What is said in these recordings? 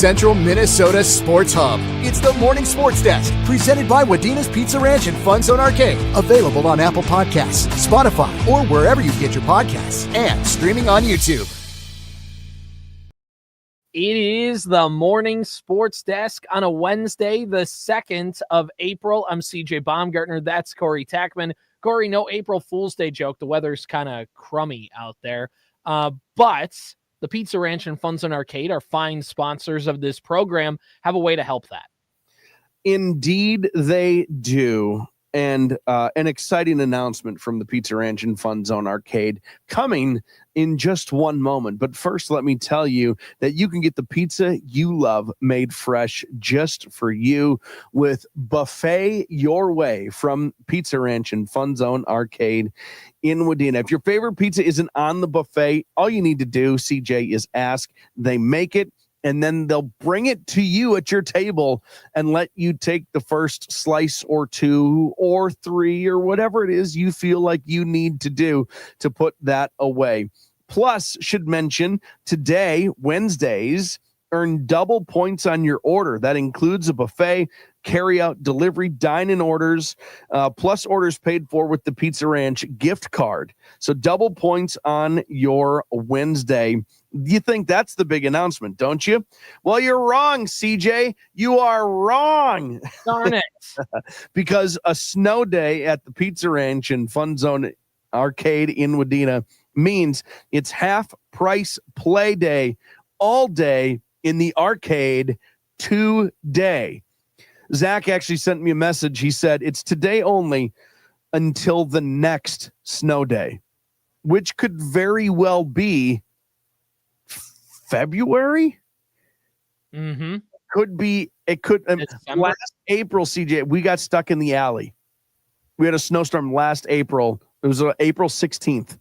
Central Minnesota Sports Hub. It's the Morning Sports Desk, presented by Wadena's Pizza Ranch and FunZone Arcade. Available on Apple Podcasts, Spotify, or wherever you get your podcasts, and streaming on YouTube. It is the Morning Sports Desk on a Wednesday, the 2nd of April. I'm CJ Baumgartner. That's Corey Tackman. Corey, no April Fool's Day joke. The weather's kind of crummy out there. But the Pizza Ranch and FunZone Arcade are fine sponsors of this program, have a way to help that. Indeed, they do. And an exciting announcement from the Pizza Ranch and FunZone Arcade coming in just one moment. But first, let me tell you that you can get the pizza you love made fresh just for you with Buffet Your Way from Pizza Ranch and FunZone Arcade in Wadena. If your favorite pizza isn't on the buffet, all you need to do, CJ, is ask. They make it. And then they'll bring it to you at your table and let you take the first slice or two or three or whatever it is you feel like you need to do to put that away. Plus, should mention today, Wednesdays, earn double points on your order. That includes a buffet, carry-out, delivery, dine-in orders, plus orders paid for with the Pizza Ranch gift card. So double points on your Wednesday. You think that's the big announcement, don't you? Well, you're wrong, CJ. You are wrong. Darn it. Because a snow day at the Pizza Ranch and FunZone Arcade in Wadena means it's half price play day all day in the arcade today. Zach actually sent me a message. He said it's today only until the next snow day, which could very well be February. Mm-hmm. Could be. It could. Last April, CJ, we got stuck in the alley. We had a snowstorm last April. It was April 16th.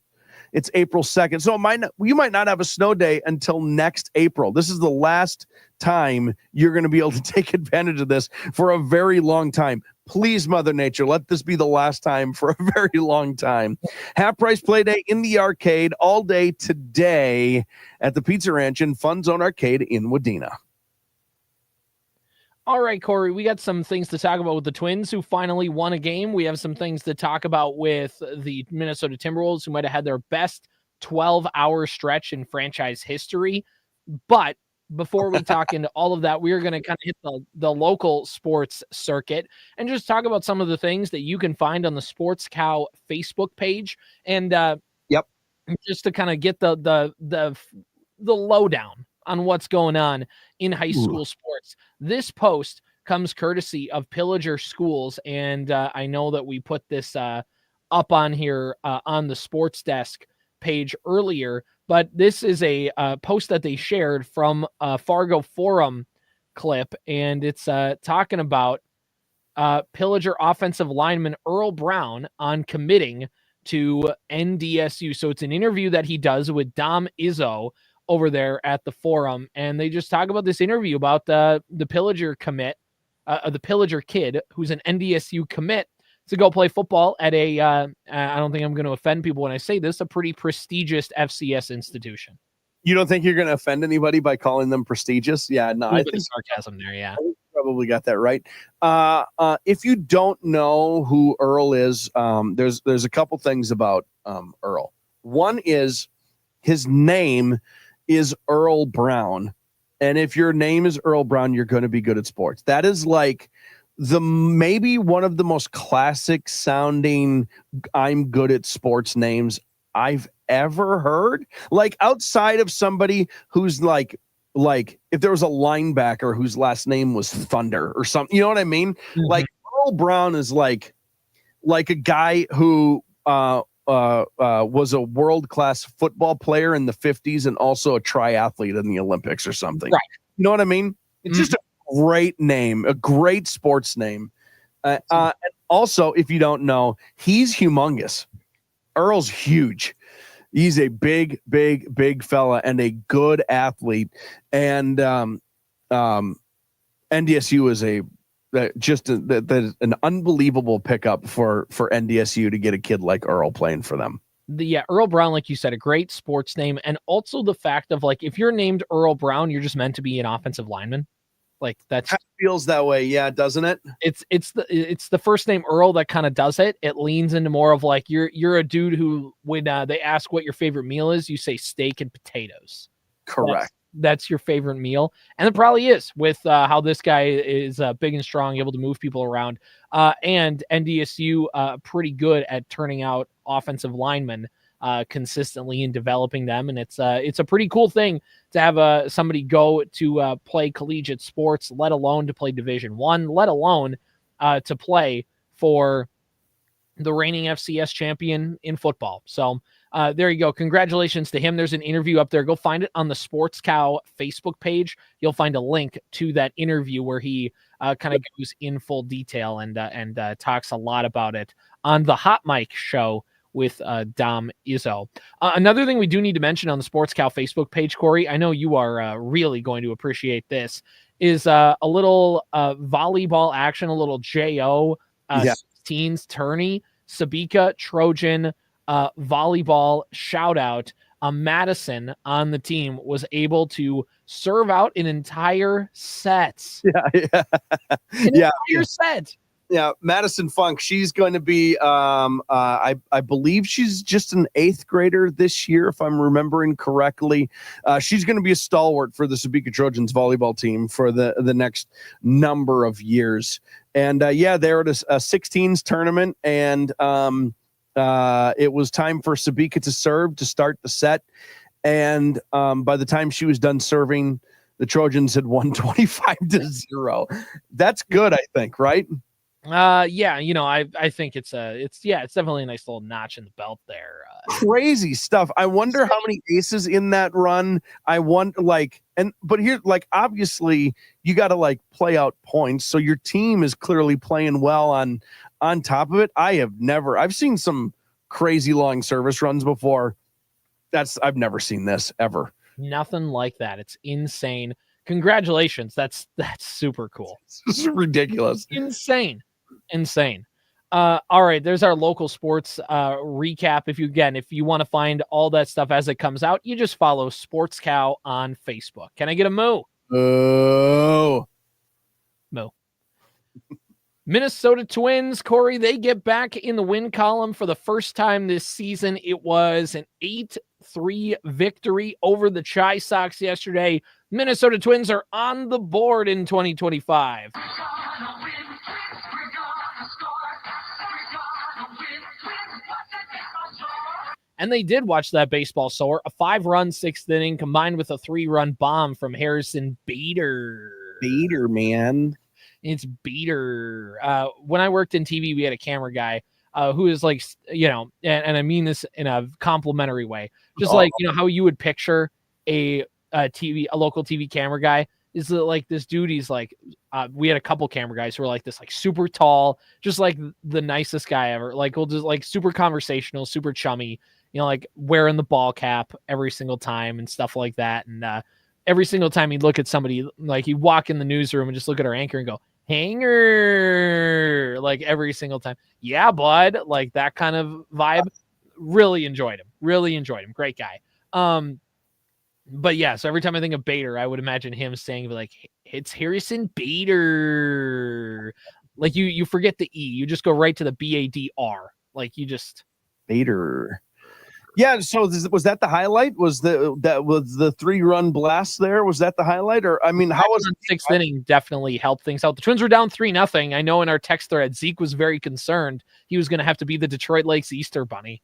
It's April 2nd. So you might not have a snow day until next April. This is the last time you're going to be able to take advantage of this for a very long time. Please, Mother Nature, let this be the last time for a very long time. Half price play day in the arcade all day today at the Pizza Ranch and FunZone Arcade in Wadena. All right, Corey, we got some things to talk about with the Twins who finally won a game. We have some things to talk about with the Minnesota Timberwolves who might have had their best 12-hour stretch in franchise history. But before we talk into all of that, we are going to kind of hit the local sports circuit and just talk about some of the things that you can find on the Sports Cow Facebook page. And just to kind of get the lowdown on what's going on in high school sports. This post comes courtesy of Pillager Schools, and I know that we put this up on here on the Sports Desk page earlier, but this is a post that they shared from a Fargo Forum clip, and it's talking about Pillager offensive lineman Earl Brown on committing to NDSU. So it's an interview that he does with Dom Izzo over there at the Forum, and they just talk about this interview about the Pillager commit, the Pillager kid who's an NDSU commit to go play football at a, I don't think I'm going to offend people when I say this, a pretty prestigious FCS institution. You don't think you're going to offend anybody by calling them prestigious? Yeah, no, I think sarcasm there. Yeah, I probably got that right. If you don't know who Earl is, there's a couple things about Earl. One is his name is Earl Brown. And if your name is Earl Brown, you're going to be good at sports. That is like maybe one of the most classic sounding I'm good at sports names I've ever heard. Like outside of somebody who's like if there was a linebacker whose last name was Thunder or something, you know what I mean? Mm-hmm. Like Earl Brown is like a guy who was a world-class football player in the 50s and also a triathlete in the Olympics or something. Right. You know what I mean? It's just a great name, a great sports name. And also, if you don't know, he's humongous. Earl's huge. He's a big fella and a good athlete. And NDSU is an unbelievable pickup for NDSU to get a kid like Earl playing for them. Earl Brown, like you said, a great sports name. And also the fact of like, if you're named Earl Brown, you're just meant to be an offensive lineman. Like that's feels that way. Yeah. Doesn't it? It's the first name Earl that kind of does it. It leans into more of like, you're a dude who, when they ask what your favorite meal is, you say steak and potatoes. Correct. That's your favorite meal. And it probably is with how this guy is big and strong, able to move people around. And NDSU pretty good at turning out offensive linemen consistently and developing them. And it's a pretty cool thing to have somebody go to play collegiate sports, let alone to play Division I, let alone to play for the reigning FCS champion in football. So there you go. Congratulations to him. There's an interview up there. Go find it on the Sports Cow Facebook page. You'll find a link to that interview where he kind of goes in full detail and talks a lot about it on the Hot Mic show with Dom Izzo. Another thing we do need to mention on the Sports Cow Facebook page, Corey, I know you are really going to appreciate this, is a little volleyball action, a little JO 16s tourney, Sabika Trojan volleyball shout out. Madison on the team was able to serve out an entire set. Entire set. Yeah, Madison Funk. She's going to be, I believe she's just an 8th grader this year, if I'm remembering correctly. She's going to be a stalwart for the Sabika Trojans volleyball team for the next number of years. And they're at a 16s tournament, and it was time for Sabika to serve to start the set. And by the time she was done serving, the Trojans had won 25-0. That's good, I think, right? I think it's definitely a nice little notch in the belt there. Crazy stuff. I wonder how many aces in that run. But here, like, obviously you got to like play out points. So your team is clearly playing well on top of it. I've seen some crazy long service runs before. I've never seen this ever. Nothing like that. It's insane. Congratulations. That's super cool. It's ridiculous. Insane. All right, there's our local sports recap. If you want to find all that stuff as it comes out, you just follow Sports Cow on Facebook. Can I get a moo? Oh. Moo. Minnesota Twins, Corey, they get back in the win column for the first time this season. It was an 8-3 victory over the Chi Sox yesterday. Minnesota Twins are on the board in 2025. And they did watch that baseball soar. A 5-run 6th inning combined with a 3-run bomb from Harrison Bader. Bader, man. It's Bader. When I worked in TV, we had a camera guy who is like, and I mean this in a complimentary way. Just like, how you would picture a local TV camera guy is like this dude. He's like, we had a couple camera guys who were like this, like super tall, just like the nicest guy ever. Like, we'll just like super conversational, super chummy, like wearing the ball cap every single time and stuff like that. And every single time he'd look at somebody, like he'd walk in the newsroom and just look at our anchor and go, "Hanger," like every single time. Yeah, bud. Like that kind of vibe. Really enjoyed him. Great guy. But yeah, so every time I think of Bader, I would imagine him saying like, "It's Harrison Bader." Like you forget the E, you just go right to the BADR. Like you just Bader. Yeah. So was that the highlight? Was the 3-run blast there? Was that the highlight? Or how was the 6th inning? Definitely helped things out. The Twins were down 3-0. I know in our text thread, Zeke was very concerned. He was going to have to be the Detroit Lakes Easter Bunny.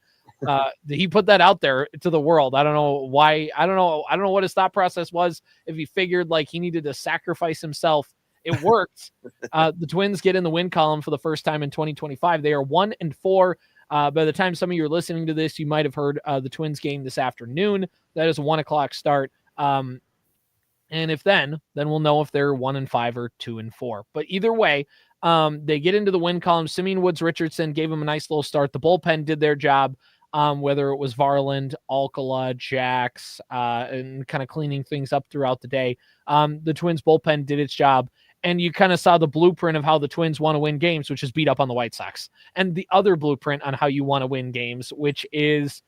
He put that out there to the world. I don't know why. I don't know what his thought process was. If he figured like he needed to sacrifice himself, it worked. The Twins get in the win column for the first time in 2025. They are 1-4. By the time some of you are listening to this, you might have heard the Twins game this afternoon. That is a 1:00 start. And if then we'll know if they're 1-5 or 2-4. But either way, they get into the win column. Simeon Woods Richardson gave them a nice little start. The bullpen did their job. Whether it was Varland, Alcala, Jax, and kind of cleaning things up throughout the day. The Twins bullpen did its job. And you kind of saw the blueprint of how the Twins want to win games, which is beat up on the White Sox. And the other blueprint on how you want to win games, which is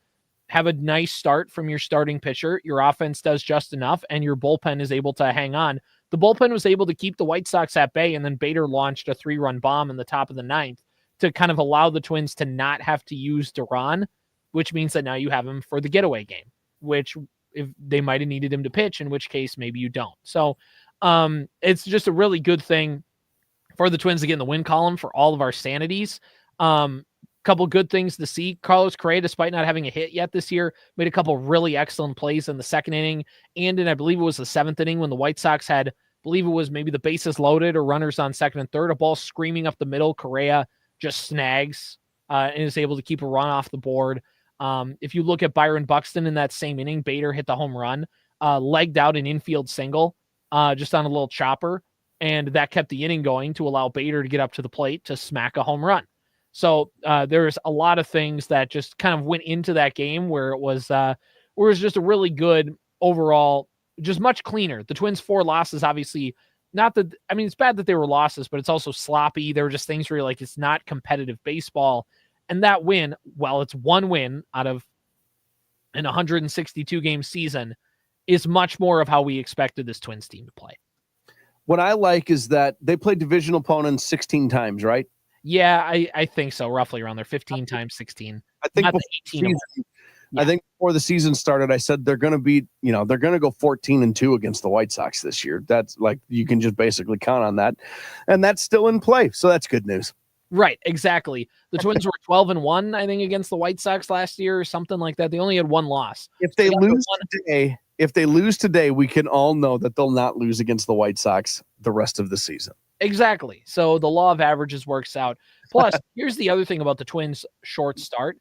have a nice start from your starting pitcher. Your offense does just enough, and your bullpen is able to hang on. The bullpen was able to keep the White Sox at bay, and then Bader launched a 3-run bomb in the top of the ninth to kind of allow the Twins to not have to use Duran, which means that now you have him for the getaway game, which if they might have needed him to pitch, in which case maybe you don't. So it's just a really good thing for the Twins to get in the win column for all of our sanities. Couple good things to see. Carlos Correa, despite not having a hit yet this year, made a couple really excellent plays in the second inning and in, I believe it was the seventh inning when the White Sox had, I believe it was maybe the bases loaded or runners on second and third, a ball screaming up the middle. Correa just snags and is able to keep a run off the board. If you look at Byron Buxton in that same inning, Bader hit the home run, legged out an infield single just on a little chopper, and that kept the inning going to allow Bader to get up to the plate to smack a home run. So there's a lot of things that just kind of went into that game where it was just a really good overall, just much cleaner. The Twins' 4 losses, obviously, not that, I mean, it's bad that they were losses, but it's also sloppy. There were just things where you're like, it's not competitive baseball. And that win, well, it's one win out of an 162 game season, is much more of how we expected this Twins team to play. What I like is that they played division opponents 16 times, right? Yeah, I think so. Roughly around there, 15 times 16. I think not before the 18. I think before the season started, I said they're going to be, they're going to go 14-2 against the White Sox this year. That's like, you can just basically count on that. And that's still in play. So that's good news. Right, exactly. The Twins were 12-1, I think, against the White Sox last year or something like that. They only had one loss. If they lose today, we can all know that they'll not lose against the White Sox the rest of the season. Exactly. So the law of averages works out. Plus, here's the other thing about the Twins' short start.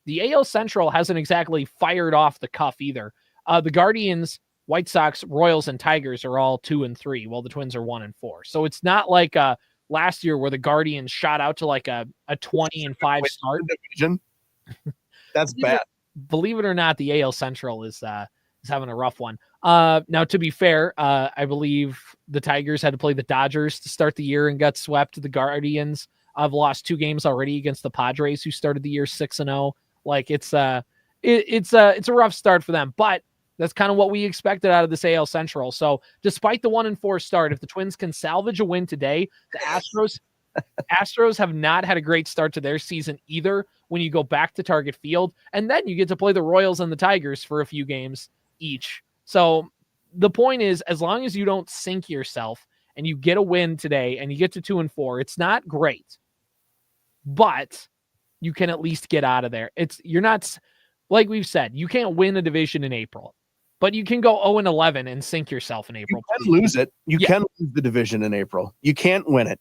The AL Central hasn't exactly fired off the cuff either. The Guardians, White Sox, Royals, and Tigers are all 2-3, while the Twins are 1-4. So it's not like last year where the Guardians shot out to like a 20-5 start. That's bad. Believe it or not, the AL Central is having a rough one. Now, to be fair, I believe the Tigers had to play the Dodgers to start the year and got swept. The Guardians have lost 2 games already against the Padres, who started the year 6-0. Like it's a rough start for them, but that's kind of what we expected out of this AL Central. So despite the 1-4 start, if the Twins can salvage a win today, the Astros have not had a great start to their season either when you go back to Target Field, and then you get to play the Royals and the Tigers for a few games each. So the point is, as long as you don't sink yourself and you get a win today and you get to 2-4, it's not great, but you can at least get out of there. You're not, like we've said, you can't win a division in April, but you can go 0-11 and sink yourself in April. You can lose it. You can lose the division in April. You can't win it.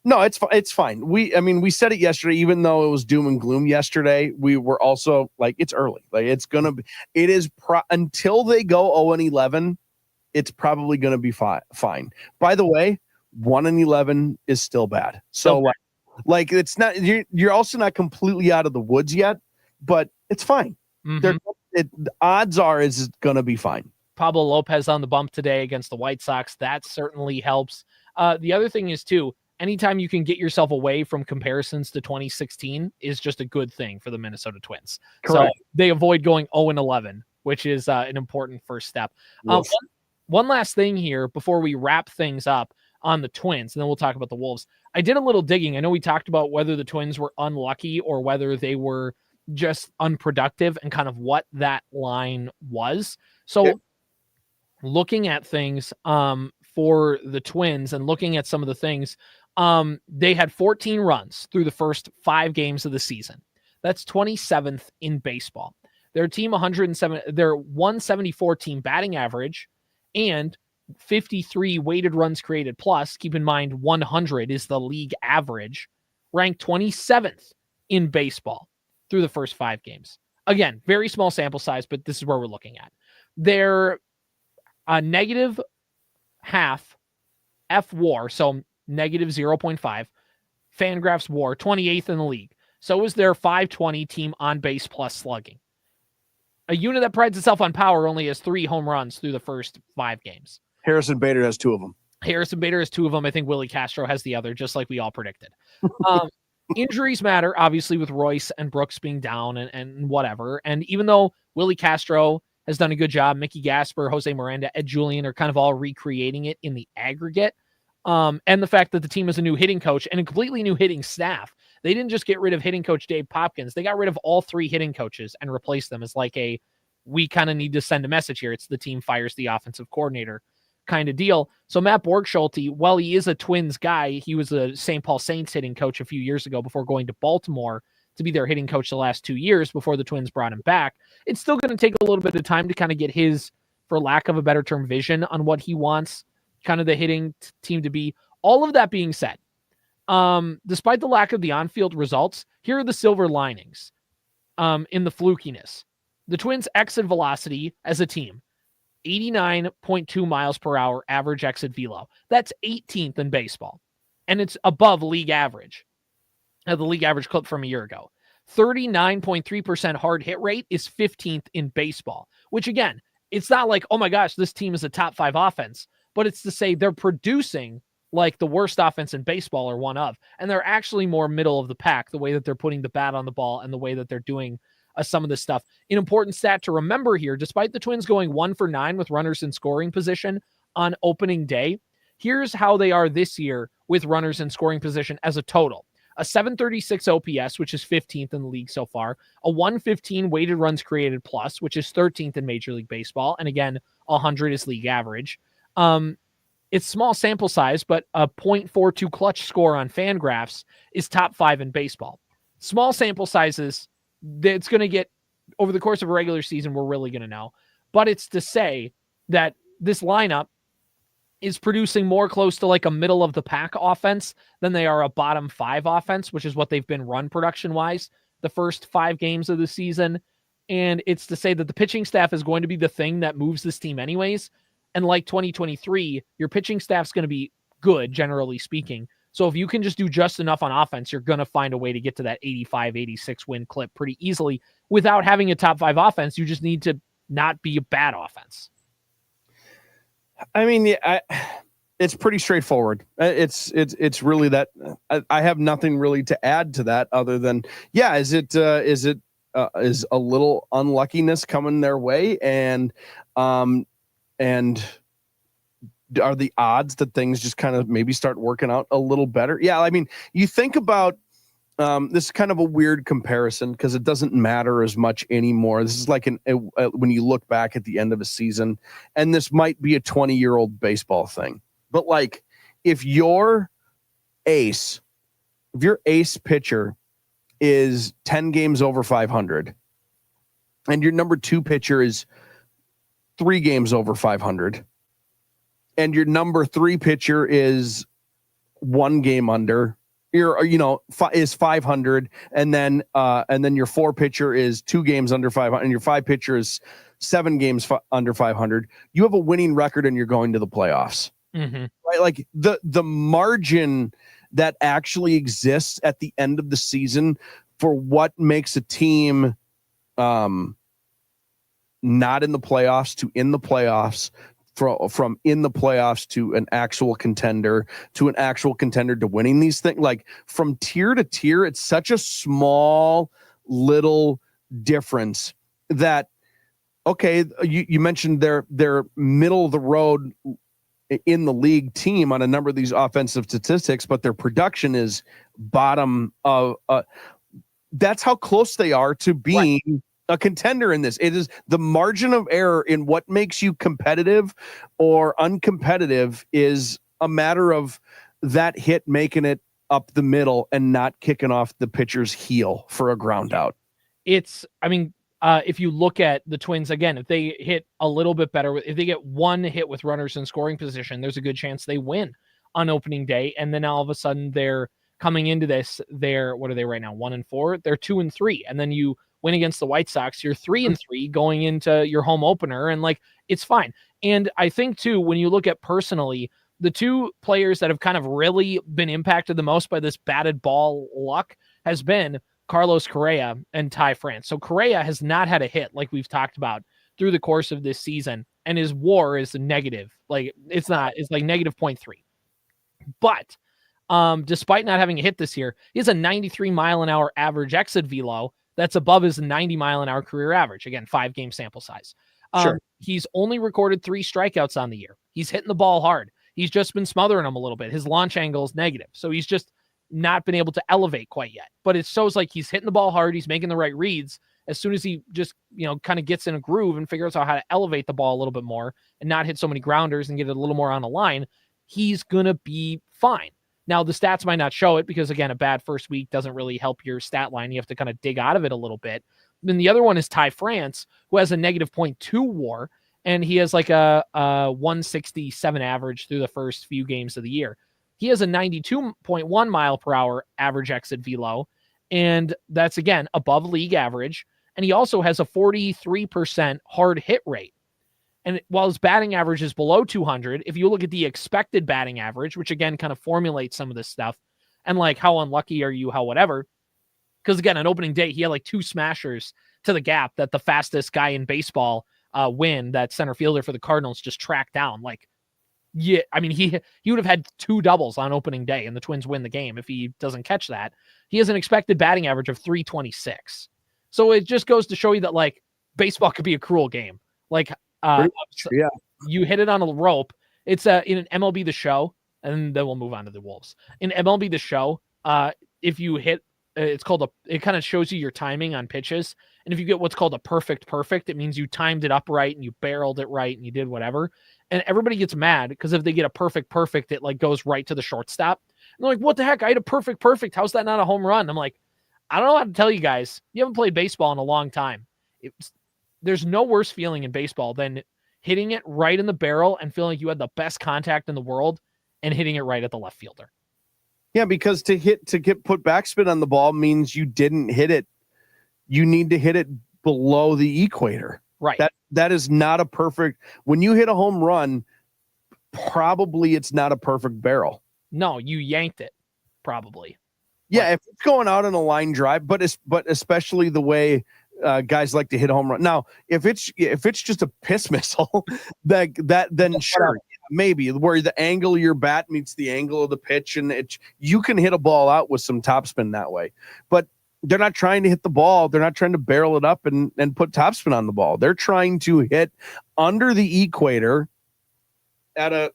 No, it's fine. We said it yesterday, even though it was doom and gloom yesterday, we were also like, it's early. Like until they go 0-11, it's probably going to be fine. By the way, 1-11 is still bad. So like it's not, you're also not completely out of the woods yet, but it's fine. Mm-hmm. The odds are it's going to be fine. Pablo Lopez on the bump today against the White Sox. That certainly helps. The other thing is too, anytime you can get yourself away from comparisons to 2016 is just a good thing for the Minnesota Twins. Correct. So they avoid going 0-11, which is an important first step. One last thing here before we wrap things up on the Twins, and then we'll talk about the Wolves. I did a little digging. I know we talked about whether the Twins were unlucky or whether they were just unproductive and kind of what that line was. So looking at things for the Twins and looking at some of the things, they had 14 runs through the first 5 games of the season. That's 27th in baseball. Their team 107, their 174 team batting average and 53 weighted runs created plus. Keep in mind, 100 is the league average, ranked 27th in baseball through the first 5 games. Again, very small sample size, but this is where we're looking at. Their negative half F WAR, so negative 0.5, Fangraphs WAR, 28th in the league. So is their 520 team on base plus slugging. A unit that prides itself on power only has 3 home runs through the first 5 games. Harrison Bader has 2 of them. Harrison Bader has 2 of them. I think Willie Castro has the other, just like we all predicted. Injuries matter, obviously, with Royce and Brooks being down and whatever. And even though Willie Castro has done a good job, Mickey Gasper, Jose Miranda, Ed Julian are kind of all recreating it in the aggregate. And the fact that the team is a new hitting coach and a completely new hitting staff. They didn't just get rid of hitting coach Dave Popkins. They got rid of all 3 hitting coaches and replaced them as like we kind of need to send a message here. It's the team fires the offensive coordinator kind of deal. So Matt Borgschulte, while he is a Twins guy, he was a St. Paul Saints hitting coach a few years ago before going to Baltimore to be their hitting coach the last 2 years before the Twins brought him back. It's still going to take a little bit of time to kind of get his, for lack of a better term, vision on what he wants kind of the hitting team to be. All of that being said, despite the lack of the on-field results, here are the silver linings in the flukiness. The Twins' exit velocity as a team, 89.2 miles per hour average exit velo. That's 18th in baseball, and it's above league average, the league average clip from a year ago. 39.3% hard hit rate is 15th in baseball, which again, it's not like, oh my gosh, this team is a top 5 offense, but it's to say they're producing like the worst offense in baseball or one of, and they're actually more middle of the pack, the way that they're putting the bat on the ball and the way that they're doing some of this stuff. An important stat to remember here, despite the Twins going 1 for 9 with runners in scoring position on opening day, here's how they are this year with runners in scoring position as a total. A 736 OPS, which is 15th in the league so far, a 115 weighted runs created plus, which is 13th in Major League Baseball, and again, 100 is league average. It's small sample size, but a .42 clutch score on Fangraphs is top 5 in baseball. Small sample sizes, it's going to get, over the course of a regular season, we're really going to know. But it's to say that this lineup is producing more close to like a middle of the pack offense than they are a bottom 5 offense, which is what they've been run production wise the first 5 games of the season. And it's to say that the pitching staff is going to be the thing that moves this team anyways. And like 2023, your pitching staff's going to be good, generally speaking. So if you can just do just enough on offense, you're going to find a way to get to that 85, 86 win clip pretty easily without having a top 5 offense. You just need to not be a bad offense. I mean, it's pretty straightforward. It's really that. I have nothing really to add to that other than, yeah, is a little unluckiness coming their way, and are the odds that things just kind of maybe start working out a little better? Yeah, I mean, you think about this is kind of a weird comparison because it doesn't matter as much anymore. This is like when you look back at the end of a season, and this might be a 20-year-old baseball thing, but like if your ace pitcher is 10 games over 500 and your number 2 pitcher is 3 games over 500 and your number 3 pitcher is 1 game under, is 500, and then your 4 pitcher is 2 games under 500, and your 5 pitcher is 7 games under 500. You have a winning record, and you're going to the playoffs. Mm-hmm. Right? Like the margin that actually exists at the end of the season for what makes a team not in the playoffs to in the playoffs, from in the playoffs to an actual contender to winning these things, like from tier to tier, it's such a small little difference that, okay, you mentioned their middle of the road in the league team on a number of these offensive statistics, but their production is bottom of, that's how close they are to being right. A contender in this. It is the margin of error in what makes you competitive or uncompetitive is a matter of that hit making it up the middle and not kicking off the pitcher's heel for a ground out. If you look at the Twins, again, if they hit a little bit better, if they get 1 hit with runners in scoring position, there's a good chance they win on opening day. And then all of a sudden they're coming into this, what are they right now? 1-4, they're 2-3. And then you win against the White Sox, you're 3-3 going into your home opener, and like it's fine. And I think too, when you look at personally, the 2 players that have kind of really been impacted the most by this batted ball luck has been Carlos Correa and Ty France. So Correa has not had a hit like we've talked about through the course of this season, and his WAR is negative. Like it's like negative 0.3. But Despite not having a hit this year, he has a 93 mile an hour average exit velo. That's above his 90 mile an hour career average. Again, 5-game sample size. Sure. He's only recorded 3 strikeouts on the year. He's hitting the ball hard. He's just been smothering them a little bit. His launch angle is negative. So he's just not been able to elevate quite yet. But it shows like he's hitting the ball hard. He's making the right reads. As soon as he just, kind of gets in a groove and figures out how to elevate the ball a little bit more and not hit so many grounders and get it a little more on the line, he's going to be fine. Now, the stats might not show it because, again, a bad first week doesn't really help your stat line. You have to kind of dig out of it a little bit. Then the other one is Ty France, who has a negative 0.2 WAR, and he has like a 167 average through the first few games of the year. He has a 92.1 mile per hour average exit velo, and that's, again, above league average. And he also has a 43% hard hit rate. And while his batting average is below 200, if you look at the expected batting average, which again kind of formulates some of this stuff, and like how unlucky are you, how whatever, because again, on opening day, he had like 2 smashers to the gap that the fastest guy in baseball, Wynn, that center fielder for the Cardinals, just tracked down. Like, yeah, I mean, he would have had 2 doubles on opening day, and the Twins win the game if he doesn't catch that. He has an expected batting average of 326. So it just goes to show you that like baseball could be a cruel game. Like, yeah, you hit it on a rope. It's in an MLB The Show, and then we'll move on to the Wolves. In MLB The Show, if you hit, it kind of shows you your timing on pitches. And if you get what's called a perfect, it means you timed it up right and you barreled it right and you did whatever. And everybody gets mad because if they get a perfect, it like goes right to the shortstop. And they're like, what the heck? I had a perfect. How's that not a home run? I'm like, I don't know how to tell you guys. You haven't played baseball in a long time. There's no worse feeling in baseball than hitting it right in the barrel and feeling like you had the best contact in the world and hitting it right at the left fielder. Yeah, because to get put backspin on the ball means you didn't hit it. You need to hit it below the equator. Right. That is not a perfect. When you hit a home run, probably it's not a perfect barrel. No, you yanked it, probably. Yeah, if it's going out on a line drive, but especially the way guys like to hit a home run. Now, if it's just a piss missile, then sure, maybe where the angle of your bat meets the angle of the pitch, and you can hit a ball out with some topspin that way. But they're not trying to hit the ball. They're not trying to barrel it up and put topspin on the ball. They're trying to hit under the equator at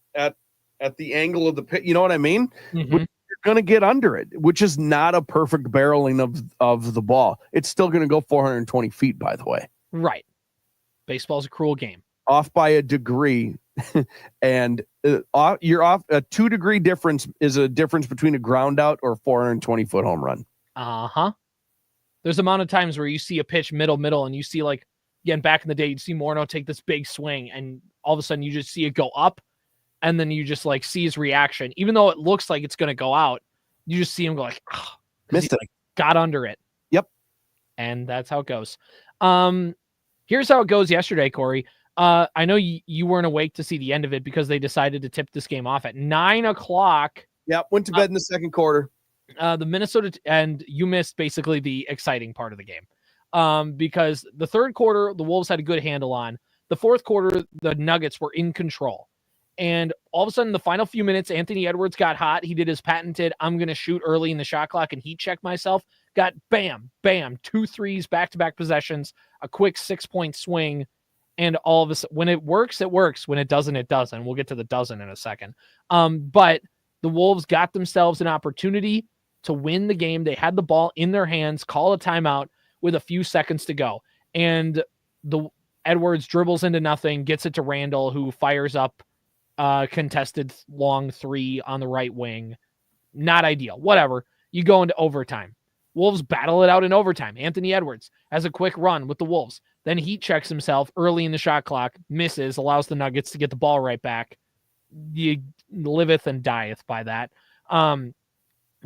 the angle of the pitch. You know what I mean? Mm-hmm. You're going to get under it, which is not a perfect barreling of the ball. It's still going to go 420 feet, by the way. Right. Baseball's a cruel game. Off by a degree, and you're off. A 2-degree difference is a difference between a ground out or a 420-foot home run. Uh-huh. There's amount of times where you see a pitch middle, and you see like, again, back in the day, you'd see Morneau take this big swing, and all of a sudden you just see it go up. And then you just like see his reaction, even though it looks like it's going to go out. You just see him go like, oh, missed it, like, got under it. Yep. And that's how it goes. Here's how it goes yesterday, Corey. I know you weren't awake to see the end of it because they decided to tip this game off at 9:00. Yeah. Went to bed in the second quarter. The Minnesota, and you missed basically the exciting part of the game. Because the third quarter, the Wolves had a good handle on. The fourth quarter, the Nuggets were in control. And all of a sudden, the final few minutes, Anthony Edwards got hot. He did his patented, I'm going to shoot early in the shot clock and heat check myself. Got bam, 2 threes, back-to-back possessions, a quick 6-point swing. And all of a sudden, when it works, it works. When it doesn't, it doesn't. We'll get to the doesn't in a second. But the Wolves got themselves an opportunity to win the game. They had the ball in their hands, call a timeout with a few seconds to go. And the Edwards dribbles into nothing, gets it to Randall, who fires up contested long 3 on the right wing. Not ideal. Whatever. You go into overtime. Wolves battle it out in overtime. Anthony Edwards has a quick run with the Wolves. Then heat checks himself early in the shot clock, misses, allows the Nuggets to get the ball right back. You liveth and dieth by that.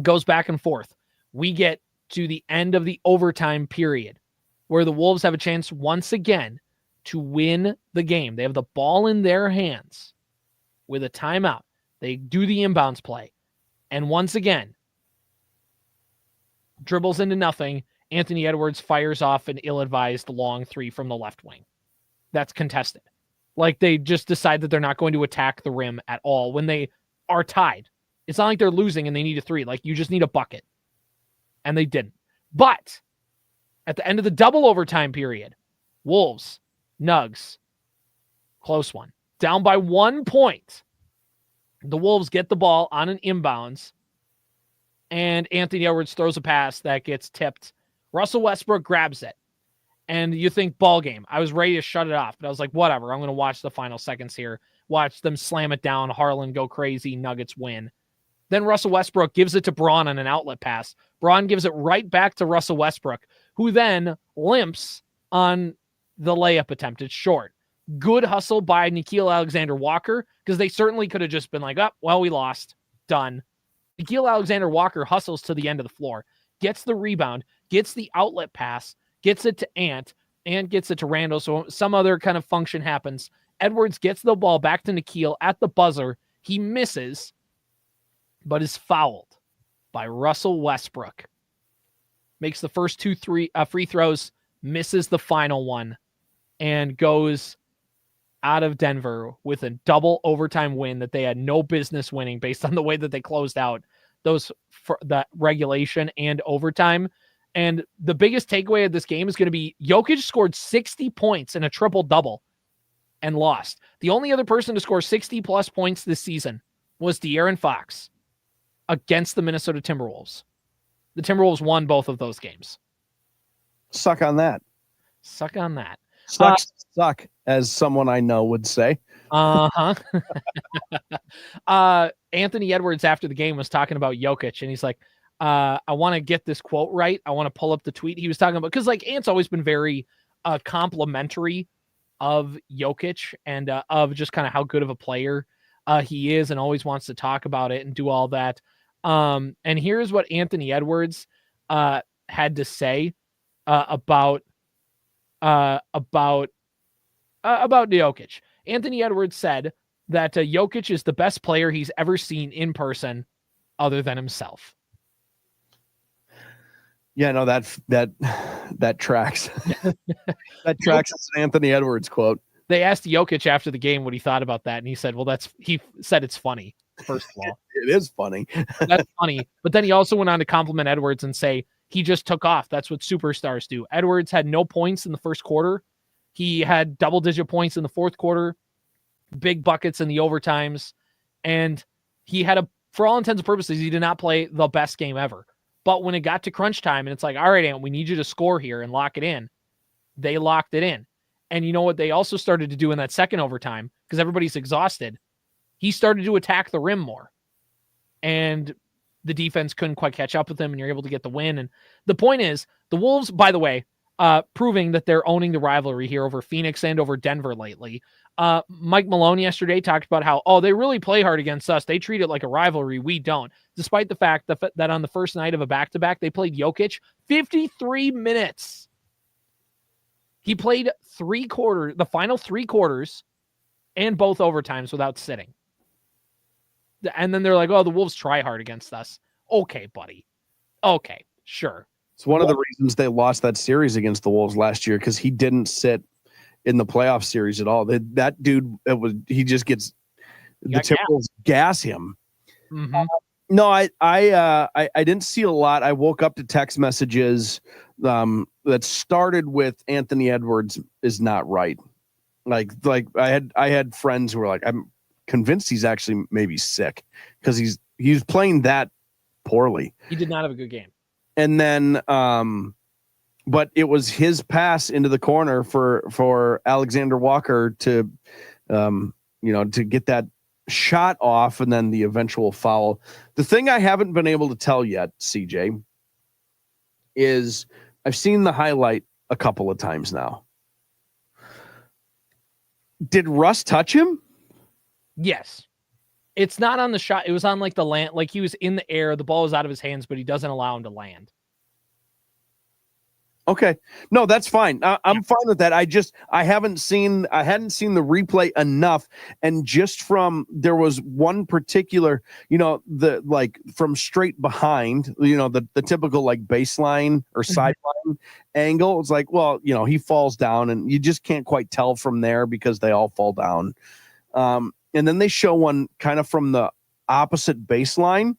Goes back and forth. We get to the end of the overtime period where the Wolves have a chance once again to win the game. They have the ball in their hands with a timeout. They do the inbounds play. And once again, dribbles into nothing. Anthony Edwards fires off an ill-advised long 3 from the left wing. That's contested. Like they just decide that they're not going to attack the rim at all when they are tied It's not like they're losing and they need a 3. Like, you just need a bucket. And they didn't. But at the end of the double overtime period, Wolves, Nugs, close one. Down by 1 point. The Wolves get the ball on an inbounds. And Anthony Edwards throws a pass that gets tipped. Russell Westbrook grabs it. And you think ball game. I was ready to shut it off, but I was like, whatever. I'm going to watch the final seconds here. Watch them slam it down. Harlan go crazy. Nuggets win. Then Russell Westbrook gives it to Braun on an outlet pass. Braun gives it right back to Russell Westbrook, who then limps on the layup attempt. It's short. Good hustle by Nickeil Alexander-Walker, because they certainly could have just been like, oh, well, we lost. Done. Nickeil Alexander-Walker hustles to the end of the floor, gets the rebound, gets the outlet pass, gets it to Ant gets it to Randall, so some other kind of function happens. Edwards gets the ball back to Nickeil at the buzzer. He misses, but is fouled by Russell Westbrook. Makes the first 2 free throws, misses the final one, and goes out of Denver with a double overtime win that they had no business winning based on the way that they closed out those for the regulation and overtime. And the biggest takeaway of this game is going to be Jokic scored 60 points in a triple-double and lost. The only other person to score 60-plus points this season was De'Aaron Fox against the Minnesota Timberwolves. The Timberwolves won both of those games. Suck on that. Suck on that. Suck, as someone I know would say. Anthony Edwards after the game was talking about Jokic, and he's like, I want to get this quote right. I want to pull up the tweet he was talking about, because like Ant's always been very complimentary of Jokic and of just kind of how good of a player he is, and always wants to talk about it and do all that. And here's what Anthony Edwards had to say about Jokic. Anthony Edwards said that Jokic is the best player he's ever seen in person other than himself. Yeah, no, that tracks. That tracks as an Anthony Edwards quote. They asked Jokic after the game what he thought about that, and he said, he said it's funny, first of all. It is funny. That's funny. But then he also went on to compliment Edwards and say he just took off. That's what superstars do. Edwards had no points in the first quarter. He had double-digit points in the fourth quarter, big buckets in the overtimes, and he had for all intents and purposes, he did not play the best game ever. But when it got to crunch time and it's like, all right, Ant, we need you to score here and lock it in, they locked it in. And you know what they also started to do in that second overtime, because everybody's exhausted, he started to attack the rim more. And the defense couldn't quite catch up with him, and you're able to get the win. And the point is, the Wolves, by the way, proving that they're owning the rivalry here over Phoenix and over Denver lately. Mike Malone yesterday talked about how, they really play hard against us. They treat it like a rivalry. We don't. Despite the fact that on the first night of a back-to-back, they played Jokic 53 minutes. He played the final 3 quarters and both overtimes without sitting. And then they're like, the Wolves try hard against us. Okay, buddy. Okay, sure. It's one of the reasons they lost that series against the Wolves last year, because he didn't sit in the playoff series at all. That dude, he just gets the Timberwolves gas him. Mm-hmm. No, I didn't see a lot. I woke up to text messages that started with Anthony Edwards is not right. Like I had friends who were like, I'm convinced he's actually maybe sick, because he's playing that poorly. He did not have a good game. And then, but it was his pass into the corner for Alexander Walker to get that shot off, and then the eventual foul. The thing I haven't been able to tell yet, CJ, is I've seen the highlight a couple of times now. Did Russ touch him? Yes. It's not on the shot. It was on like the land, like he was in the air. The ball was out of his hands, but he doesn't allow him to land. Okay. No, that's fine. I'm fine with that. I hadn't seen the replay enough. And just there was one particular, from straight behind, the typical like baseline or sideline angle. It's like, well, he falls down and you just can't quite tell from there because they all fall down. And then they show one kind of from the opposite baseline.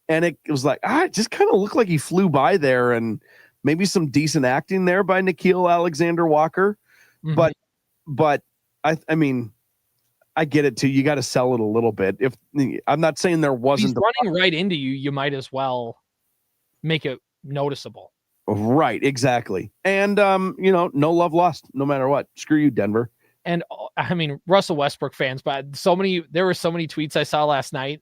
And it was like, it just kind of looked like he flew by there, and maybe some decent acting there by Nickeil Alexander-Walker. Mm-hmm. But I mean, I get it too. You got to sell it a little bit. If I'm not saying there wasn't he's running right into you, you might as well make it noticeable. Right, exactly. And no love lost, no matter what. Screw you, Denver. And I mean, Russell Westbrook fans, but there were so many tweets I saw last night.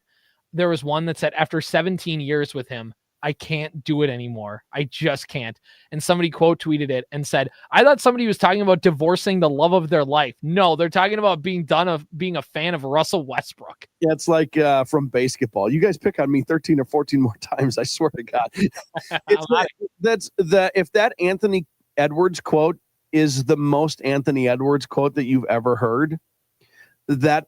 There was one that said, after 17 years with him, I can't do it anymore. I just can't. And somebody quote tweeted it and said, I thought somebody was talking about divorcing the love of their life. No, they're talking about being a fan of Russell Westbrook. Yeah, it's like from basketball. You guys pick on me 13 or 14 more times, I swear to God. If that Anthony Edwards quote is the most Anthony Edwards quote that you've ever heard, that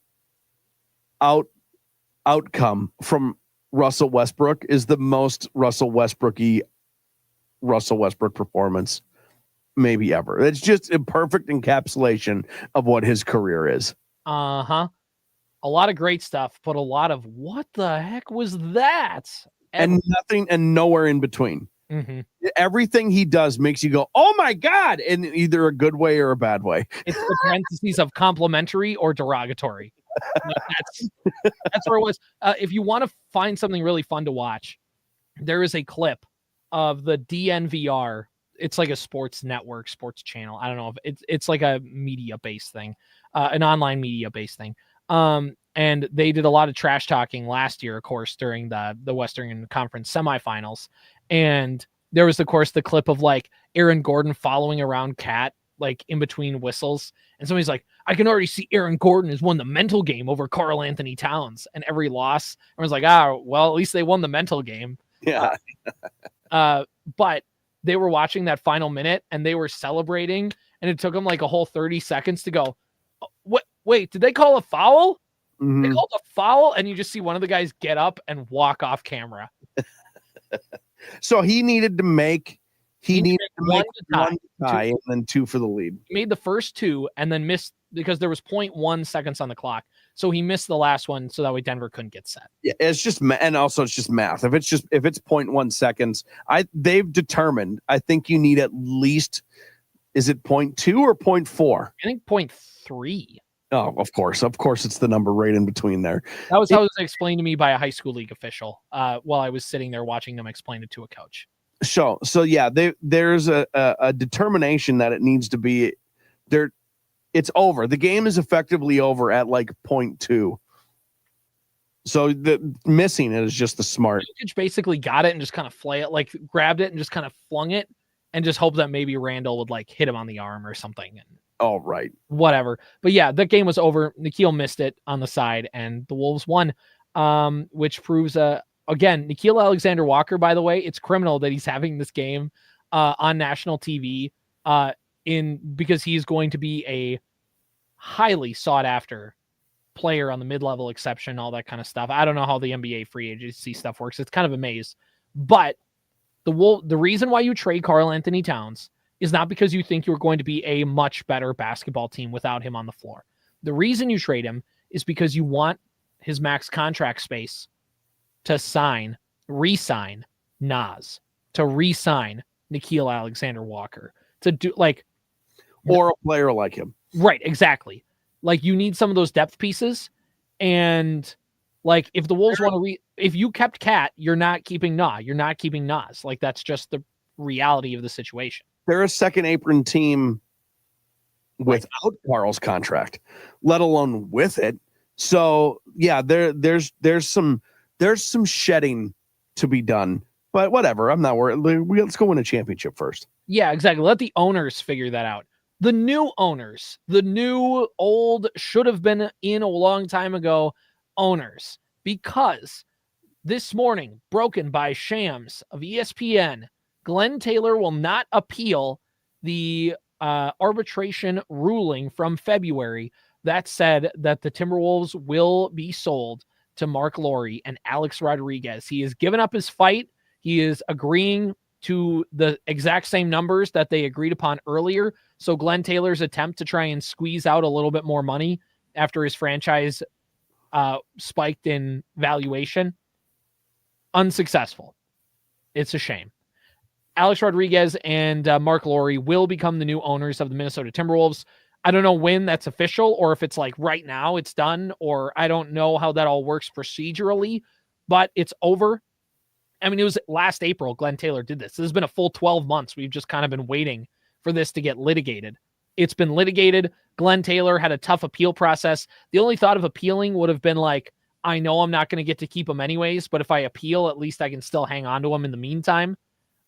outcome from Russell Westbrook is the most Russell Westbrook performance maybe ever. It's just a perfect encapsulation of what his career is. A lot of great stuff, but a lot of what the heck was that? And nothing and nowhere in between. Mm-hmm. Everything he does makes you go, oh my God, in either a good way or a bad way. It's the parentheses of complimentary or derogatory. That's where it was. If you want to find something really fun to watch, there is a clip of the DNVR. It's like a sports network, sports channel. I don't know if it's like a media-based thing, an online media-based thing. And they did a lot of trash talking last year, of course, during the Western Conference semifinals. And there was, of course, the clip of like Aaron Gordon following around Cat, like in between whistles. And somebody's like, I can already see Aaron Gordon has won the mental game over Karl Anthony Towns. And every loss, everyone's like, well, at least they won the mental game. Yeah. But they were watching that final minute and they were celebrating. And it took them like a whole 30 seconds to go, wait, did they call a foul? Mm-hmm. They called a foul. And you just see one of the guys get up and walk off camera. So he needed to make one tie and then two for the lead. He made the first two and then missed because there was 0.1 seconds on the clock. So he missed the last one so that way Denver couldn't get set. Yeah, it's just and also it's just math. If it's 0.1 seconds, they've determined, I think you need at least, is it 0.2 or 0.4? I think 0.3. Oh, of course it's the number right in between there. That was how it was explained to me by a high school league official while I was sitting there watching them explain it to a coach. So yeah, there's a determination that it needs to be there. It's over. The game is effectively over at like 0.2. So the missing it is just the smart. Jokic basically got it and just kind of grabbed it and just kind of flung it and just hoped that maybe Randall would like hit him on the arm or something. And oh, right. Whatever. But yeah, that game was over. Nickeil missed it on the side and the Wolves won, which proves again, Nickeil Alexander-Walker, by the way, it's criminal that he's having this game on national TV because he's going to be a highly sought after player on the mid-level exception, all that kind of stuff. I don't know how the NBA free agency stuff works. It's kind of a maze. But the reason why you trade Karl Anthony Towns is not because you think you're going to be a much better basketball team without him on the floor. The reason you trade him is because you want his max contract space to re-sign Nas, to re-sign Nickeil Alexander-Walker, to do or a player like him. Right, exactly. Like you need some of those depth pieces, and like if the Wolves want to if you kept Cat, you're not keeping Nas. Like that's just the reality of the situation. They're a second apron team without Karl's contract, let alone with it. So yeah, there's some shedding to be done, but whatever. I'm not worried. Let's go win a championship first. Yeah, exactly. Let the owners figure that out. The new owners, the new old should have been in a long time ago owners, because this morning, broken by Shams of ESPN, Glen Taylor will not appeal the arbitration ruling from February that said that the Timberwolves will be sold to Mark Lowry and Alex Rodriguez. He has given up his fight. He is agreeing to the exact same numbers that they agreed upon earlier. So Glen Taylor's attempt to try and squeeze out a little bit more money after his franchise spiked in valuation. Unsuccessful. It's a shame. Alex Rodriguez and Mark Lowry will become the new owners of the Minnesota Timberwolves. I don't know when that's official or if it's like right now it's done, or I don't know how that all works procedurally, but it's over. I mean, it was last April Glen Taylor did this. This has been a full 12 months. We've just kind of been waiting for this to get litigated. It's been litigated. Glen Taylor had a tough appeal process. The only thought of appealing would have been like, I know I'm not going to get to keep him anyways, but if I appeal, at least I can still hang on to him in the meantime.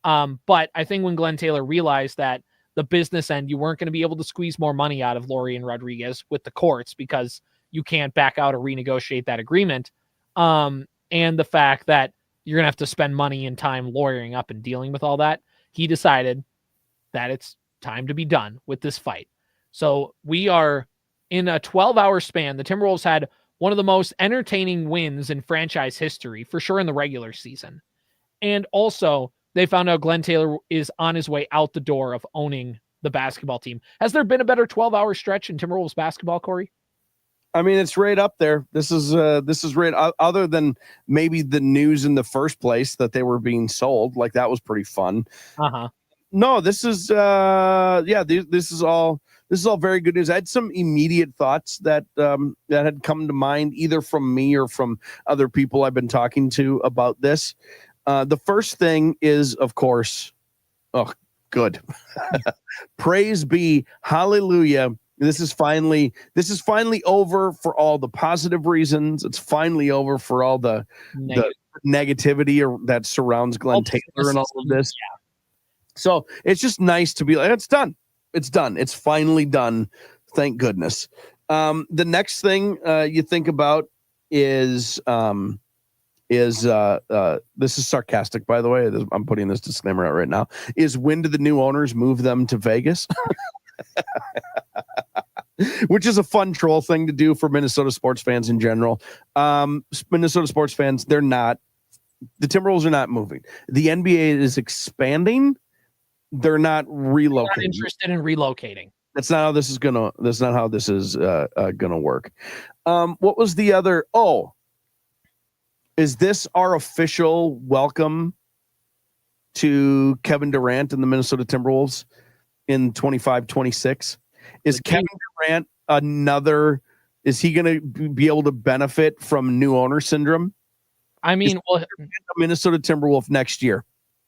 But I think when Glen Taylor realized that the business end, you weren't going to be able to squeeze more money out of Lowry and Rodriguez with the courts because you can't back out or renegotiate that agreement. And the fact that you're going to have to spend money and time lawyering up and dealing with all that, he decided that it's time to be done with this fight. So we are in a 12-hour span. The Timberwolves had one of the most entertaining wins in franchise history, for sure in the regular season. And also, they found out Glen Taylor is on his way out the door of owning the basketball team. Has there been a better 12-hour stretch in Timberwolves basketball, Corey? I mean, it's right up there. This is right, other than maybe the news in the first place that they were being sold. Like, that was pretty fun. No, this is this is all very good news. I had some immediate thoughts that had come to mind either from me or from other people I've been talking to about this. The first thing is, of course, good. Praise be, hallelujah. This is finally over for all the positive reasons. It's finally over for all the negativity that surrounds Glen Taylor and all of this. Yeah. So it's just nice to be like, it's done. It's done. It's finally done. Thank goodness. The next thing you think about is this is sarcastic, by the way. I'm putting this disclaimer out right now. Is when do the new owners move them to Vegas? Which is a fun troll thing to do for Minnesota sports fans in general. Minnesota sports fans, the Timberwolves are not moving. The NBA is expanding. They're not relocating. Not interested in relocating. That's not how this is gonna work. What was the other? Oh, is this our official welcome to Kevin Durant and the Minnesota Timberwolves in 25-26? Is Kevin Durant is he going to be able to benefit from new owner syndrome? I mean, a Minnesota Timberwolf next year.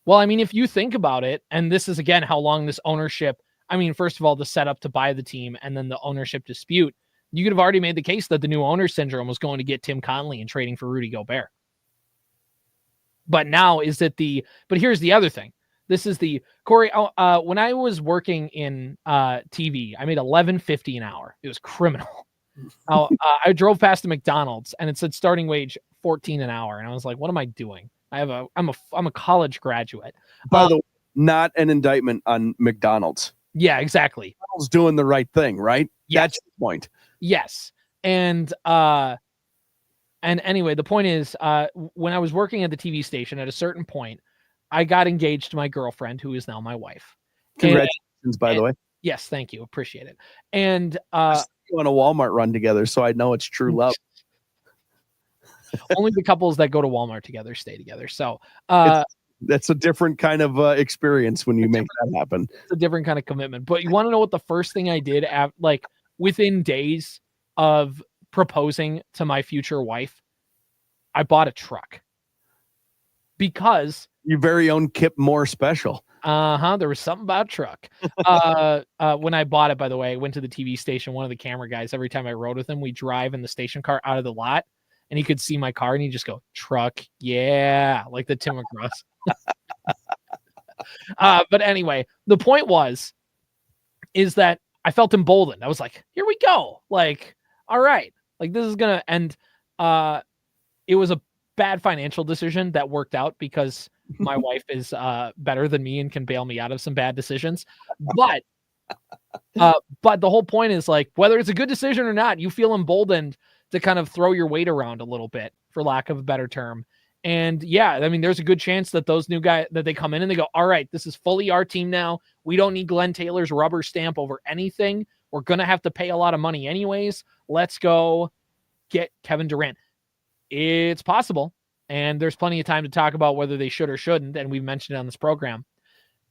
Well, I mean, if you think about it, and this is, again, how long this ownership, I mean, first of all, the setup to buy the team and then the ownership dispute, you could have already made the case that the new owner syndrome was going to get Tim Conley and trading for Rudy Gobert. But now but here's the other thing. This is Corey, when I was working in TV, I made $11.50 an hour. It was criminal. I drove past a McDonald's and it said starting wage $14 an hour. And I was like, what am I doing? I'm a college graduate. By the way, not an indictment on McDonald's. Yeah, exactly. McDonald's doing the right thing, right? Yes. That's the point. Yes. And anyway, the point is, when I was working at the TV station, at a certain point, I got engaged to my girlfriend, who is now my wife. Congratulations, by the way. Yes, thank you. Appreciate it. And on a Walmart run together, so I know it's true love. Only the couples that go to Walmart together stay together. So that's a different kind of experience when you make that happen. It's a different kind of commitment. But you want to know what the first thing I did, like within days of proposing to my future wife? I bought a truck. Because your very own Kip Moore special. There was something about truck. When I bought it, by the way, I went to the TV station. One of the camera guys, every time I rode with him, we drive in the station car out of the lot, and he could see my car, and he'd just go, truck, yeah, like the Tim McGraw. But anyway, the point is that I felt emboldened. I was like, here we go. Like, all right, like this is gonna end. It was a bad financial decision that worked out because my wife is better than me and can bail me out of some bad decisions. But the whole point is, like, whether it's a good decision or not, you feel emboldened to kind of throw your weight around a little bit, for lack of a better term. And yeah, I mean, there's a good chance that those new guys, that they come in and they go, all right, this is fully our team now. We don't need Glen Taylor's rubber stamp over anything. We're going to have to pay a lot of money anyways. Let's go get Kevin Durant? It's possible. And there's plenty of time to talk about whether they should or shouldn't. And we've mentioned it on this program,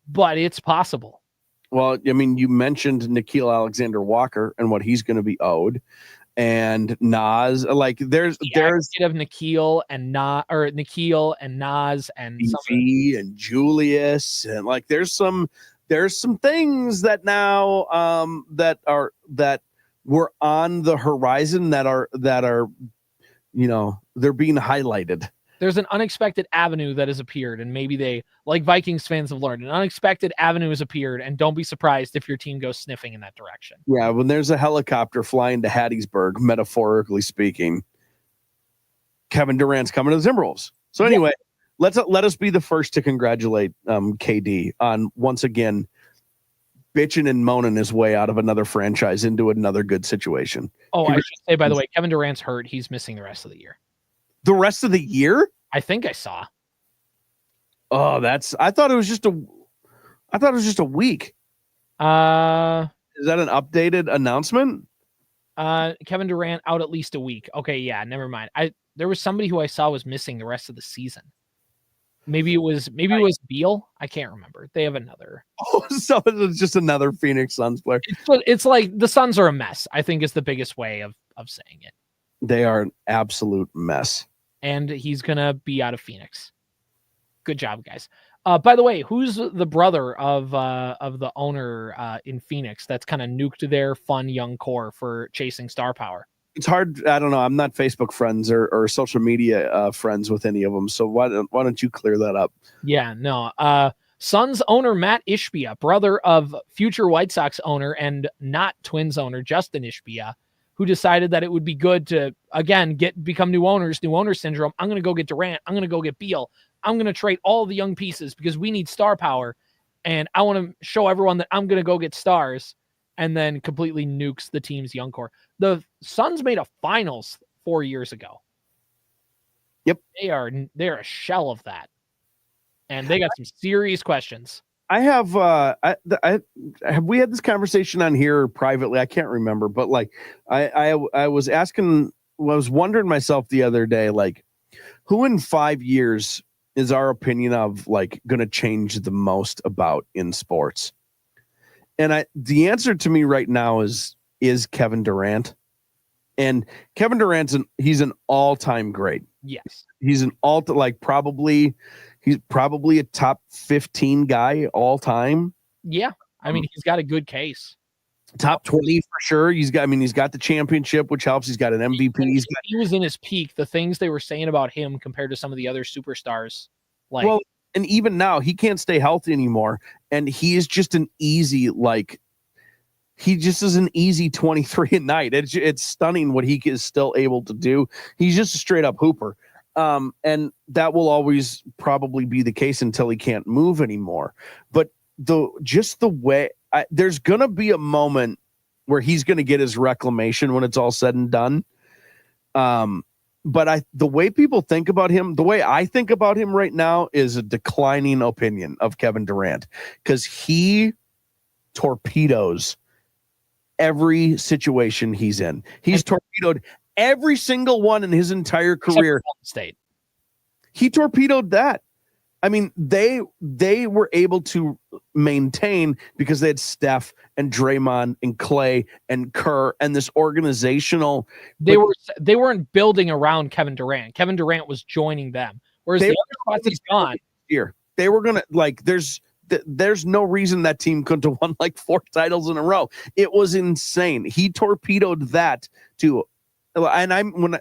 but it's possible. Well, I mean, you mentioned Nickeil Alexander-Walker and what he's going to be owed. And Nas, like there's of Nickeil and Nas and EV and Julius, and like there's some things that now that were on the horizon that are they're being highlighted. There's an unexpected avenue that has appeared, and maybe they, like Vikings fans have learned, an unexpected avenue has appeared, and don't be surprised if your team goes sniffing in that direction. Yeah, when there's a helicopter flying to Hattiesburg, metaphorically speaking, Kevin Durant's coming to the Timberwolves. So anyway, let us be the first to congratulate KD on once again bitching and moaning his way out of another franchise into another good situation. Oh, I should say, by the way, Kevin Durant's hurt. He's missing the rest of the year. The rest of the year? I think I saw. Oh, I thought it was just a week. Is that an updated announcement? Kevin Durant out at least a week. Okay, yeah, never mind. There was somebody who I saw was missing the rest of the season. Maybe it was Beal. I can't remember. They have another. Oh, so it's just another Phoenix Suns player. It's like the Suns are a mess, I think is the biggest way of saying it. They are an absolute mess. And he's going to be out of Phoenix. Good job, guys. By the way, who's the brother of the owner in Phoenix that's kind of nuked their fun young core for chasing star power? It's hard. I don't know. I'm not Facebook friends or social media friends with any of them. So why don't you clear that up? Yeah, no. Suns owner Matt Ishbia, brother of future White Sox owner and not Twins owner Justin Ishbia, who decided that it would be good to, again, become new owner syndrome. I'm going to go get Durant. I'm going to go get Beal. I'm going to trade all the young pieces because we need star power. And I want to show everyone that I'm going to go get stars, and then completely nukes the team's young core. The Suns made a finals 4 years ago. Yep. They're a shell of that. And they got some serious questions. I have have we had this conversation on here privately? I can't remember, but like I was wondering myself the other day, like who in 5 years is our opinion of like going to change the most about in sports? And the answer to me right now is Kevin Durant. And Kevin Durant's he's an all-time great. Yes. He's an he's probably a top 15 guy all time. Yeah. I mean, he's got a good case. Top 20 for sure. He's got the championship, which helps. He's got an MVP. He was in his peak. The things they were saying about him compared to some of the other superstars. And even now he can't stay healthy anymore. And he is just he just is an easy 23 a night. It's stunning what he is still able to do. He's just a straight up hooper. And that will always probably be the case until he can't move anymore. But there's going to be a moment where he's going to get his reclamation when it's all said and done. But the way people think about him, the way I think about him right now is a declining opinion of Kevin Durant, because he torpedoes every situation he's in. He's torpedoed every single one in his entire career. State. He torpedoed that. I mean, they were able to maintain because they had Steph and Draymond and Clay and Kerr and this organizational. They weren't building around Kevin Durant. Kevin Durant was joining them. Whereas the other spots he's gone. Here, they were gonna there's no reason that team couldn't have won like 4 titles in a row. It was insane. He torpedoed that too. And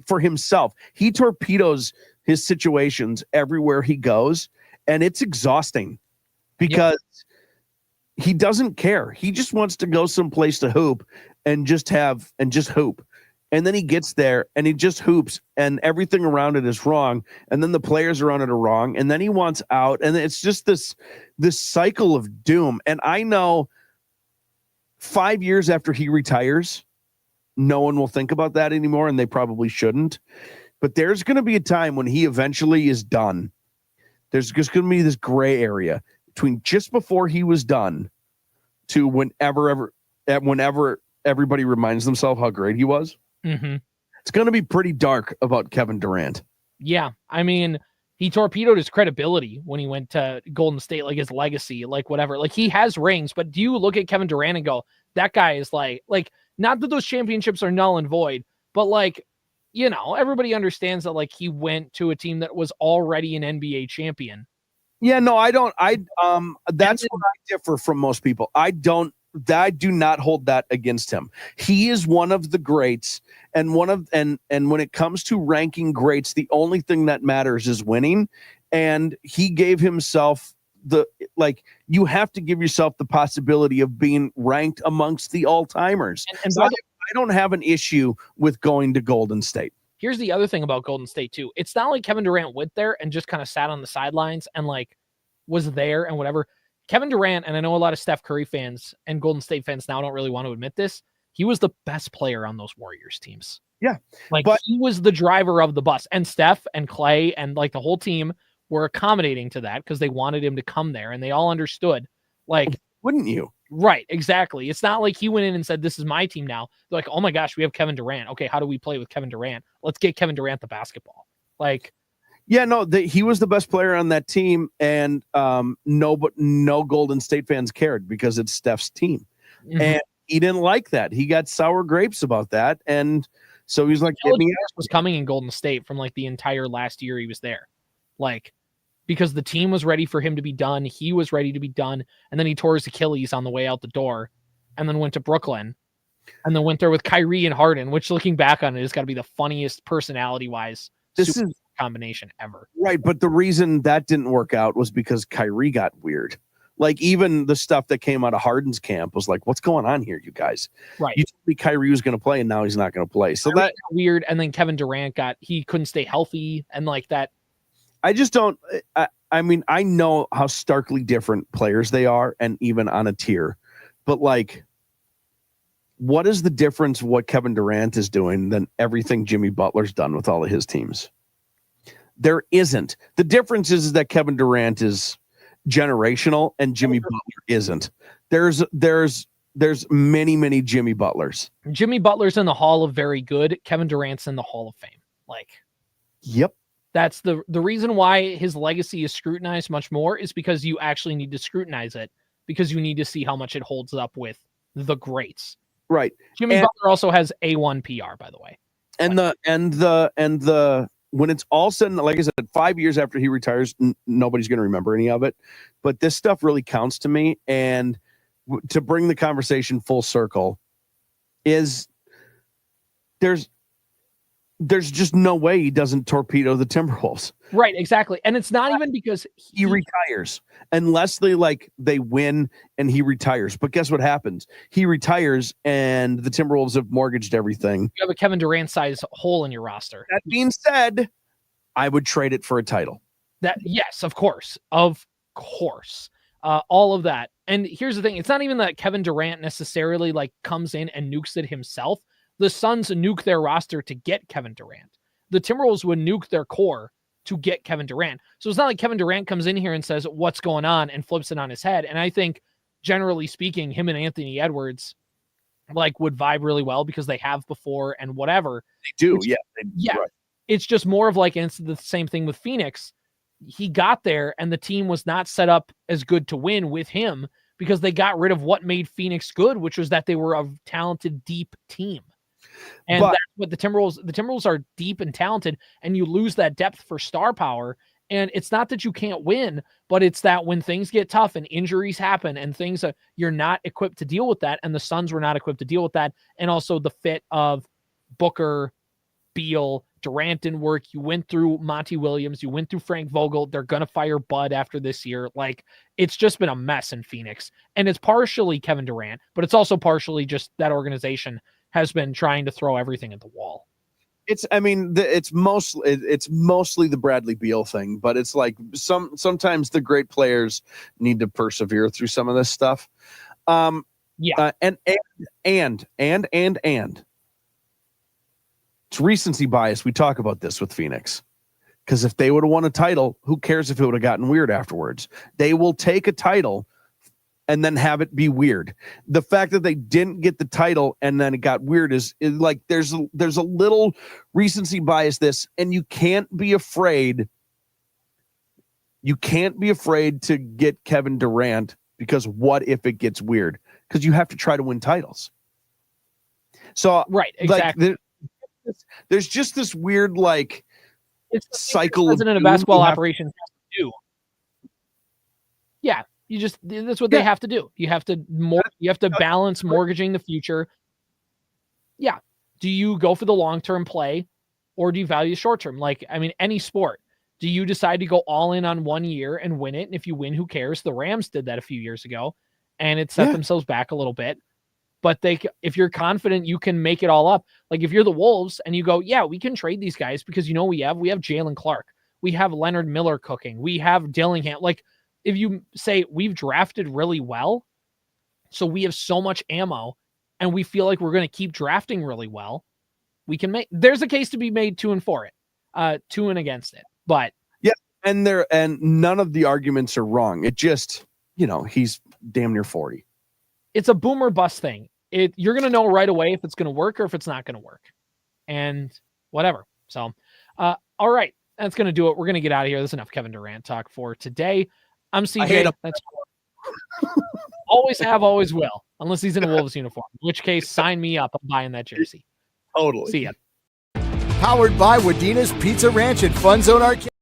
for himself, he torpedoes his situations everywhere he goes, and it's exhausting because he doesn't care. He just wants to go someplace to hoop and just hoop. And then he gets there and he just hoops, and everything around it is wrong. And then the players around it are wrong. And then he wants out. And it's just this cycle of doom. And I know 5 years after he retires, no one will think about that anymore, and they probably shouldn't. But there's going to be a time when he eventually is done. There's just going to be this gray area between just before he was done to whenever everybody reminds themselves how great he was. Mm-hmm. It's it's going to be pretty dark about Kevin Durant. Yeah. I mean, he torpedoed his credibility when he went to Golden State, like his legacy, like whatever. Like he has rings, but do you look at Kevin Durant and go, that guy is like, not that those championships are null and void, but like, you know, everybody understands that like he went to a team that was already an NBA champion. Yeah, no, I don't. That's where I differ from most people. I do not hold that against him. He is one of the greats, and and when it comes to ranking greats, the only thing that matters is winning. And he gave himself you have to give yourself the possibility of being ranked amongst the all-timers. And so I don't have an issue with going to Golden State. Here's the other thing about Golden State too. It's not like Kevin Durant went there and just kind of sat on the sidelines and like was there and whatever. Kevin Durant, and I know a lot of Steph Curry fans and Golden State fans now don't really want to admit this, he was the best player on those Warriors teams. Yeah. But he was the driver of the bus. And Steph and Clay and like the whole team were accommodating to that because they wanted him to come there and they all understood. Like, wouldn't you? Right, exactly. It's not like he went in and said, this is my team now. They're like, oh my gosh, we have Kevin Durant. Okay, how do we play with Kevin Durant? Let's get Kevin Durant the basketball. Like, yeah, no, he was the best player on that team, and no Golden State fans cared because it's Steph's team. Mm-hmm. And he didn't like that. He got sour grapes about that, and so he's like, Pillager was coming in Golden State from like the entire last year he was there. Like, because the team was ready for him to be done. He was ready to be done. And then he tore his Achilles on the way out the door and then went to Brooklyn and then went there with Kyrie and Harden, which looking back on it has got to be the funniest personality-wise combination ever. Right, but the reason that didn't work out was because Kyrie got weird. Like even the stuff that came out of Harden's camp was like, what's going on here, you guys? Right. You told me Kyrie was going to play and now he's not going to play. So Kyrie that weird. And then Kevin Durant he couldn't stay healthy and like that. I just don't. I mean, I know how starkly different players they are, and even on a tier. But like, what is the difference? What Kevin Durant is doing than everything Jimmy Butler's done with all of his teams? There isn't. The difference is that Kevin Durant is generational, and Jimmy Butler isn't. There's many Jimmy Butlers. Jimmy Butler's in the Hall of Very Good. Kevin Durant's in the Hall of Fame. Like, yep. That's the reason why his legacy is scrutinized much more is because you actually need to scrutinize it because you need to see how much it holds up with the greats. Right. Jimmy Butler also has A1 PR, by the way. And the when it's all said, like I said, 5 years after he retires, nobody's going to remember any of it. But this stuff really counts to me. And to bring the conversation full circle is there's just no way he doesn't torpedo the Timberwolves. Right, exactly. And it's not even because he retires unless they win and he retires. But guess what happens? He retires and the Timberwolves have mortgaged everything. You have a Kevin Durant size hole in your roster. That being said, I would trade it for a title. Yes, of course. Of course. All of that. And here's the thing. It's not even that Kevin Durant necessarily like comes in and nukes it himself. The Suns nuke their roster to get Kevin Durant. The Timberwolves would nuke their core to get Kevin Durant. So it's not like Kevin Durant comes in here and says, what's going on, and flips it on his head. And I think, generally speaking, him and Anthony Edwards like would vibe really well because they have before and whatever. They do, yeah. Right. It's just more of like, and it's the same thing with Phoenix. He got there and the team was not set up as good to win with him because they got rid of what made Phoenix good, which was that they were a talented, deep team. And that's what the Timberwolves are deep and talented, and you lose that depth for star power. And it's not that you can't win, but it's that when things get tough and injuries happen and things you're not equipped to deal with that. And the Suns were not equipped to deal with that. And also the fit of Booker, Beal, Durant didn't work. You went through Monty Williams. You went through Frank Vogel. They're going to fire Bud after this year. Like, it's just been a mess in Phoenix. And it's partially Kevin Durant, but it's also partially just that organization has been trying to throw everything at the wall. It's mostly the Bradley Beal thing, but it's like sometimes the great players need to persevere through some of this stuff. And it's recency bias. We talk about this with Phoenix because if they would have won a title, who cares if it would have gotten weird afterwards? They will take a title and then have it be weird. The fact that they didn't get the title and then it got weird is like there's a little recency bias and you can't be afraid. You can't be afraid to get Kevin Durant because what if it gets weird? Because you have to try to win titles. So right, exactly. Like, there's just this weird like it's cycle. President of basketball operations has to do. Yeah, that's what they have to do. You have to balance mortgaging the future. Yeah. Do you go for the long-term play or do you value short-term? Like, I mean, any sport. Do you decide to go all in on 1 year and win it? And if you win, who cares? The Rams did that a few years ago and it set themselves back a little bit. But if you're confident you can make it all up, like if you're the Wolves and you go, yeah, we can trade these guys because we have Jalen Clark. We have Leonard Miller cooking. We have Dillingham. Like if you say we've drafted really well, so we have so much ammo and we feel like we're going to keep drafting really well, there's a case to be made to and for it, to and against it. But yeah, and none of the arguments are wrong. It just, he's damn near 40. It's a boom or bust thing. You're going to know right away if it's going to work or if it's not going to work and whatever. So, all right, that's going to do it. We're going to get out of here. There's enough Kevin Durant talk for today. I'm CJ. That's always have, always will, unless he's in a Wolves uniform, in which case sign me up. I'm buying that jersey. Totally. See ya. Powered by Wadena's Pizza Ranch and FunZone Arcade.